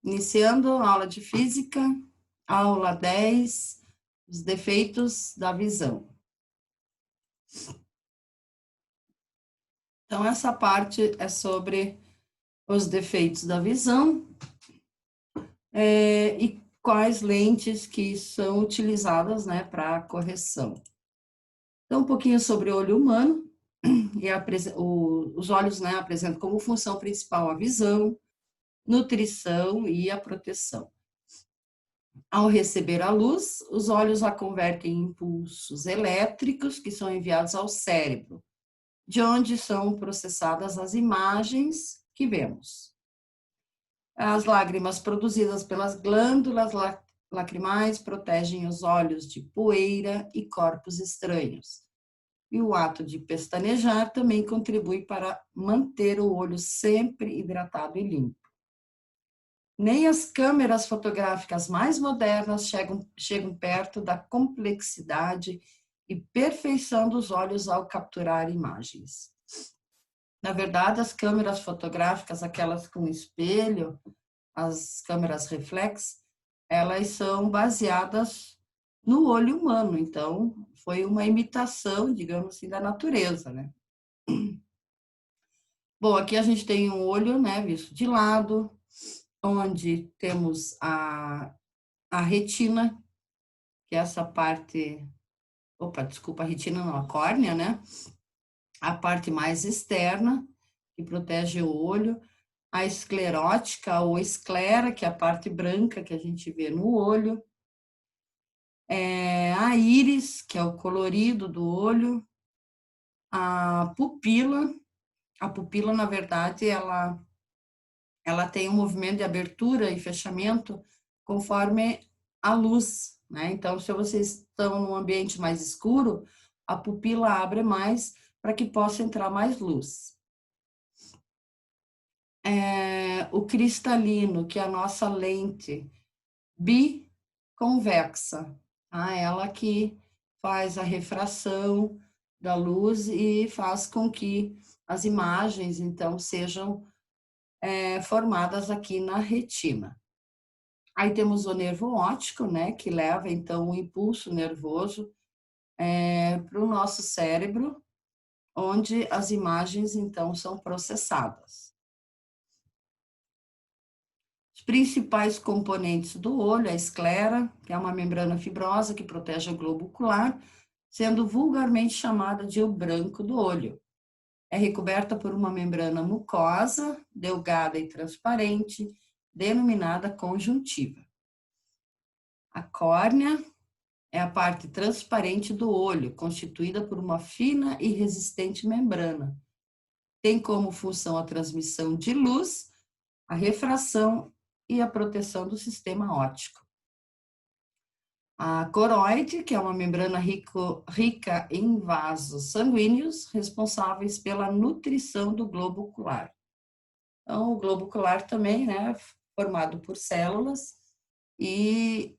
Iniciando a aula de física, aula 10, os defeitos da visão. Então, essa parte é sobre os defeitos da visão e quais lentes que são utilizadas, né, para correção. Então, um pouquinho sobre o olho humano. Os olhos, né, apresentam como função principal a visão, nutrição e a proteção. Ao receber a luz, os olhos a convertem em impulsos elétricos que são enviados ao cérebro, de onde são processadas as imagens que vemos. As lágrimas produzidas pelas glândulas lacrimais protegem os olhos de poeira e corpos estranhos. E o ato de pestanejar também contribui para manter o olho sempre hidratado e limpo. Nem as câmeras fotográficas mais modernas chegam perto da complexidade e perfeição dos olhos ao capturar imagens. Na verdade, as câmeras fotográficas, aquelas com espelho, as câmeras reflex, elas são baseadas no olho humano, então foi uma imitação, digamos assim, da natureza, né? Bom, aqui a gente tem um olho, né, visto de lado, onde temos a retina, que é essa parte, a retina não, a córnea, né? A parte mais externa, que protege o olho, a esclerótica ou esclera, que é a parte branca que a gente vê no olho, a íris, que é o colorido do olho, a pupila, na verdade, ela tem um movimento de abertura e fechamento conforme a luz, né? Então, se vocês estão num ambiente mais escuro, a pupila abre mais para que possa entrar mais luz. O cristalino, que é a nossa lente biconvexa, tá? Ela que faz a refração da luz e faz com que as imagens, então, sejam formadas aqui na retina. Aí temos o nervo óptico, né, que leva, então, o impulso nervoso para o nosso cérebro, onde as imagens, então, são processadas. Os principais componentes do olho, a esclera, que é uma membrana fibrosa que protege o globo ocular, sendo vulgarmente chamada de o branco do olho. É recoberta por uma membrana mucosa, delgada e transparente, denominada conjuntiva. A córnea é a parte transparente do olho, constituída por uma fina e resistente membrana. Tem como função a transmissão de luz, a refração e a proteção do sistema óptico. A coroide, que é uma membrana rica em vasos sanguíneos, responsáveis pela nutrição do globo ocular. Então, o globo ocular também, né, formado por células, e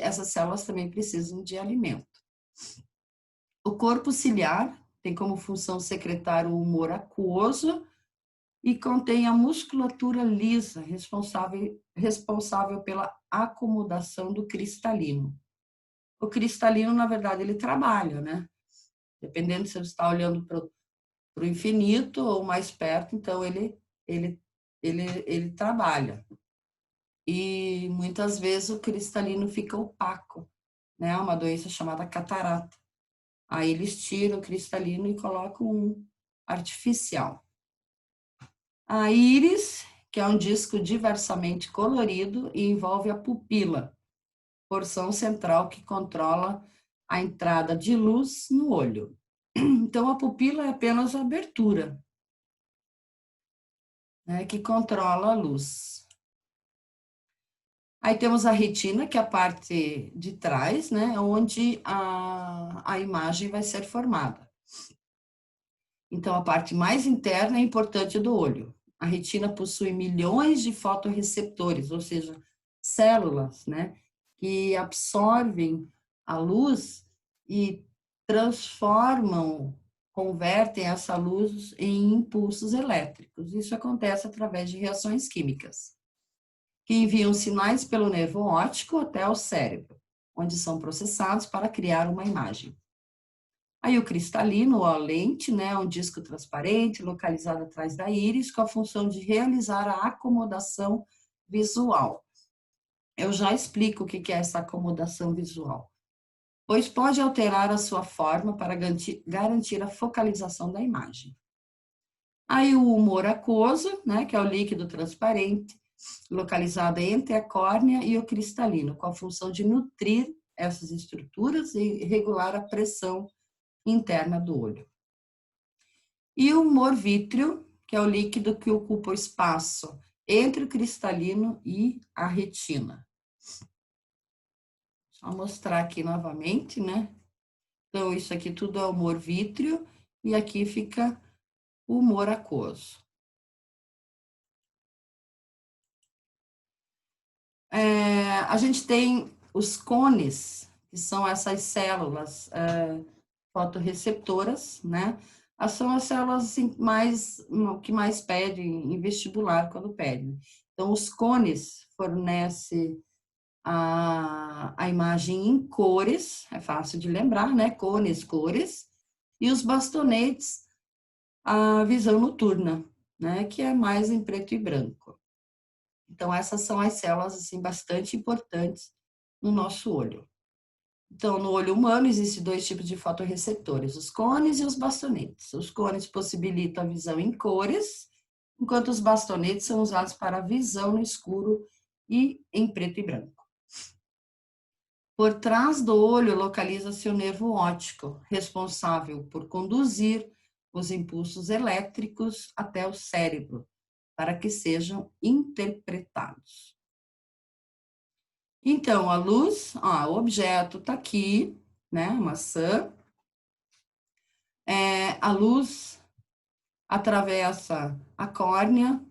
essas células também precisam de alimento. O corpo ciliar tem como função secretar o humor aquoso e contém a musculatura lisa, responsável pela acomodação do cristalino. O cristalino, na verdade, ele trabalha, né? Dependendo se você está olhando para o infinito ou mais perto, então ele trabalha. E muitas vezes o cristalino fica opaco, né? Uma doença chamada catarata. Aí eles tiram o cristalino e colocam um artificial. A íris, que é um disco diversamente colorido e envolve a pupila, porção central que controla a entrada de luz no olho. Então, a pupila é apenas a abertura, né, que controla a luz. Aí temos a retina, que é a parte de trás, né, onde a imagem vai ser formada. Então, a parte mais interna é importante do olho. A retina possui milhões de fotorreceptores, ou seja, células, né, que absorvem a luz e convertem essa luz em impulsos elétricos. Isso acontece através de reações químicas. que enviam sinais pelo nervo óptico até o cérebro, onde são processados para criar uma imagem. Aí o cristalino, ou a lente, né, um disco transparente localizado atrás da íris, com a função de realizar a acomodação visual. Eu já explico o que é essa acomodação visual, pois pode alterar a sua forma para garantir a focalização da imagem. Aí o humor aquoso, né, que é o líquido transparente, localizado entre a córnea e o cristalino, com a função de nutrir essas estruturas e regular a pressão interna do olho. E o humor vítreo, que é o líquido que ocupa o espaço entre o cristalino e a retina. Só mostrar aqui novamente, né? Então, isso aqui tudo é humor vítreo e aqui fica o humor aquoso. A gente tem os cones, que são essas células fotorreceptoras, né? São as células assim, que mais pedem em vestibular quando pedem. Então, os cones fornecem a imagem em cores, é fácil de lembrar, né? Cones, cores, e os bastonetes, a visão noturna, né? Que é mais em preto e branco. Então, essas são as células assim, bastante importantes no nosso olho. Então, no olho humano, existem dois tipos de fotorreceptores, os cones e os bastonetes. Os cones possibilitam a visão em cores, enquanto os bastonetes são usados para a visão no escuro e em preto e branco. Por trás do olho localiza-se o nervo óptico, responsável por conduzir os impulsos elétricos até o cérebro, para que sejam interpretados. Então, a luz, o objeto está aqui, né, a maçã. A luz atravessa a córnea,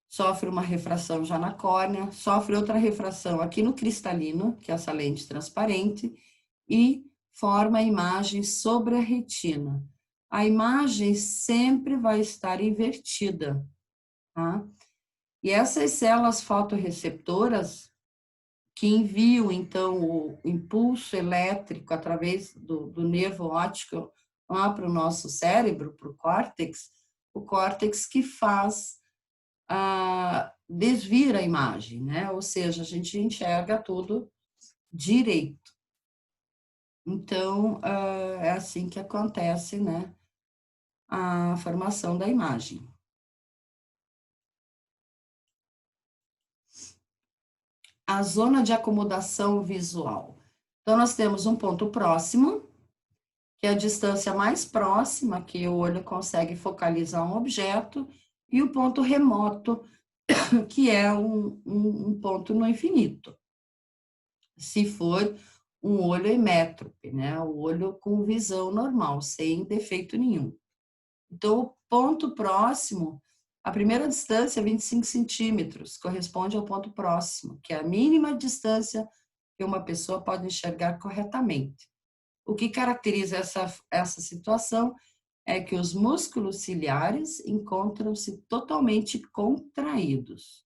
sofre uma refração já na córnea, sofre outra refração aqui no cristalino, que é essa lente transparente, e forma a imagem sobre a retina. A imagem sempre vai estar invertida, tá? E essas células fotorreceptoras que enviam, então, o impulso elétrico através do nervo óptico lá para o nosso cérebro, para o córtex que faz desvir a imagem, né? Ou seja, a gente enxerga tudo direito. Então, é assim que acontece, né, a formação da imagem. A zona de acomodação visual. Então, nós temos um ponto próximo, que é a distância mais próxima que o olho consegue focalizar um objeto, e o ponto remoto, que é um ponto no infinito. Se for um olho emétrope, né? O olho com visão normal, sem defeito nenhum. Então, o ponto próximo, a primeira distância é 25 centímetros, corresponde ao ponto próximo, que é a mínima distância que uma pessoa pode enxergar corretamente. O que caracteriza essa situação é que os músculos ciliares encontram-se totalmente contraídos.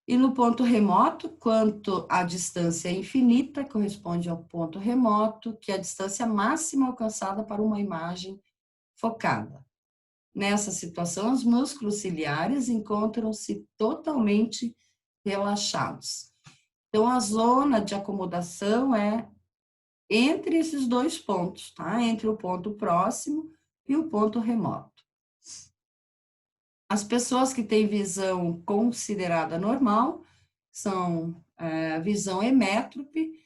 E no ponto remoto, quanto a distância infinita, corresponde ao ponto remoto, que é a distância máxima alcançada para uma imagem focada. Nessa situação, os músculos ciliares encontram-se totalmente relaxados. Então, a zona de acomodação é entre esses dois pontos, tá? Entre o ponto próximo e o ponto remoto. As pessoas que têm visão considerada normal, são visão emétrope,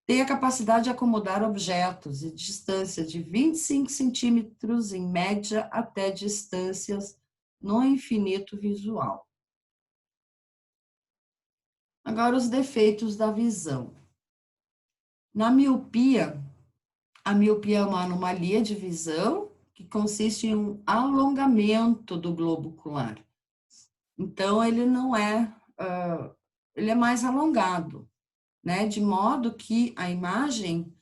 têm a capacidade de acomodar objetos em distância de 25 centímetros, em média, até distâncias no infinito visual. Agora, os defeitos da visão. Na miopia, a miopia é uma anomalia de visão que consiste em um alongamento do globo ocular. Então, ele não é, ele é mais alongado, né? De modo que a imagem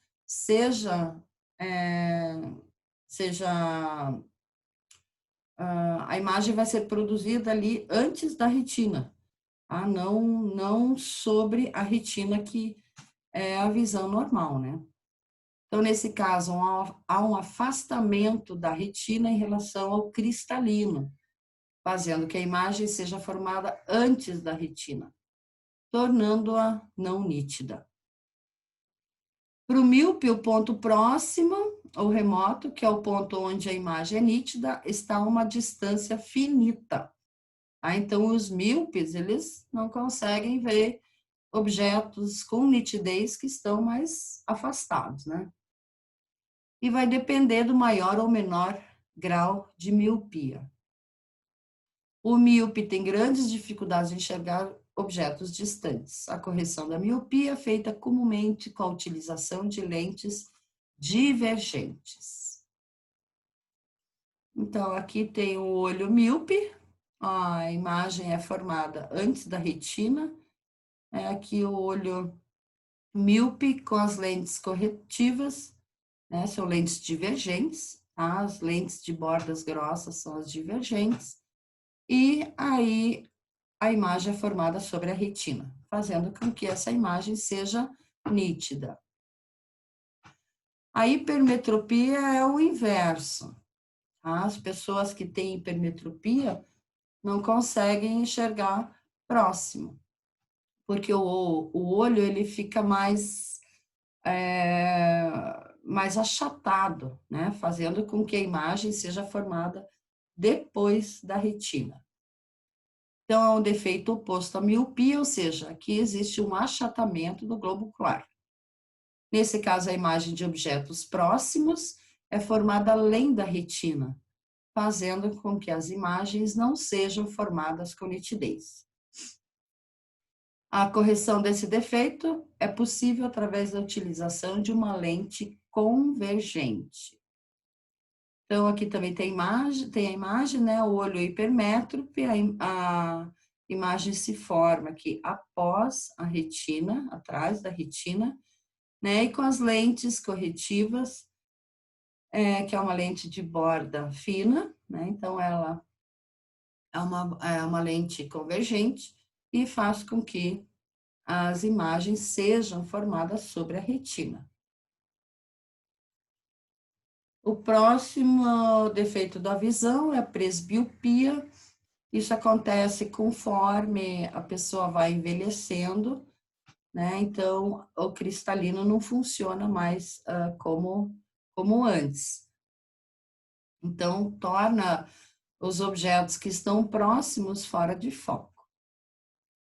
a imagem vai ser produzida ali antes da retina, tá? Não sobre a retina, que é a visão normal, né? Então, nesse caso, há um afastamento da retina em relação ao cristalino, fazendo que a imagem seja formada antes da retina, tornando-a não nítida. Para o míope, o ponto próximo ou remoto, que é o ponto onde a imagem é nítida, está a uma distância finita. Tá? Então, os míopes, eles não conseguem ver objetos com nitidez que estão mais afastados, né? E vai depender do maior ou menor grau de miopia. O míope tem grandes dificuldades de enxergar objetos distantes. A correção da miopia é feita comumente com a utilização de lentes divergentes. Então, aqui tem o olho míope, a imagem é formada antes da retina. Aqui o olho míope com as lentes corretivas, né? São lentes divergentes, tá? As lentes de bordas grossas são as divergentes. E aí a imagem é formada sobre a retina, fazendo com que essa imagem seja nítida. A hipermetropia é o inverso. Tá? As pessoas que têm hipermetropia não conseguem enxergar próximo, porque o olho ele fica mais achatado, né? Fazendo com que a imagem seja formada depois da retina. Então, é um defeito oposto à miopia, ou seja, aqui existe um achatamento do globo ocular. Nesse caso, a imagem de objetos próximos é formada além da retina, fazendo com que as imagens não sejam formadas com nitidez. A correção desse defeito é possível através da utilização de uma lente convergente. Então, aqui também tem a imagem, né? O olho hipermétrope, a imagem se forma aqui após a retina, atrás da retina, né? E com as lentes corretivas, que é uma lente de borda fina, né? Então, ela é uma lente convergente e faz com que as imagens sejam formadas sobre a retina. O próximo defeito da visão é a presbiopia. Isso acontece conforme a pessoa vai envelhecendo, né? Então, o cristalino não funciona mais como antes. Então, torna os objetos que estão próximos fora de foco.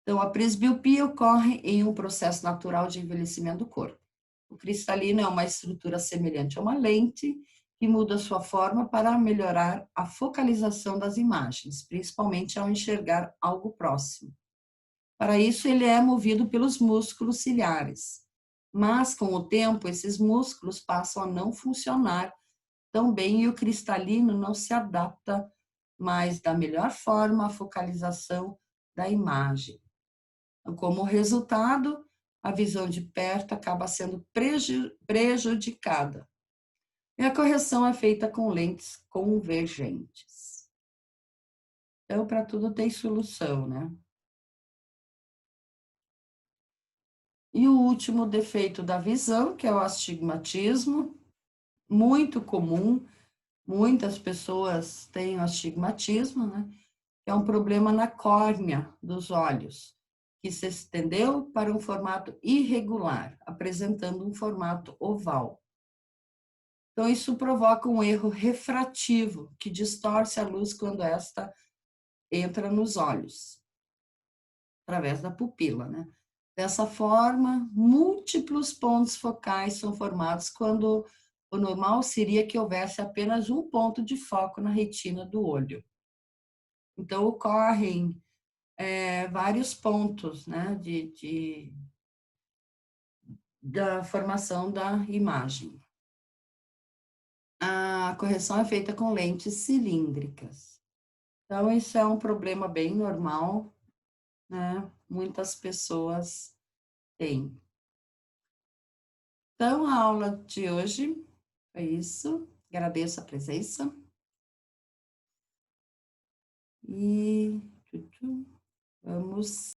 Então, a presbiopia ocorre em um processo natural de envelhecimento do corpo. O cristalino é uma estrutura semelhante a uma lente que muda sua forma para melhorar a focalização das imagens, principalmente ao enxergar algo próximo. Para isso, ele é movido pelos músculos ciliares. Mas, com o tempo, esses músculos passam a não funcionar tão bem e o cristalino não se adapta mais da melhor forma à focalização da imagem. Como resultado, a visão de perto acaba sendo prejudicada. E a correção é feita com lentes convergentes. Então, para tudo tem solução, né? E o último defeito da visão, que é o astigmatismo, muito comum, muitas pessoas têm o astigmatismo, né? É um problema na córnea dos olhos, que se estendeu para um formato irregular, apresentando um formato oval. Então, isso provoca um erro refrativo, que distorce a luz quando esta entra nos olhos, através da pupila, né? Dessa forma, múltiplos pontos focais são formados quando o normal seria que houvesse apenas um ponto de foco na retina do olho. Então, ocorrem vários pontos, né, da formação da imagem. A correção é feita com lentes cilíndricas. Então, isso é um problema bem normal, né? Muitas pessoas têm. Então, a aula de hoje é isso. Agradeço a presença. E vamos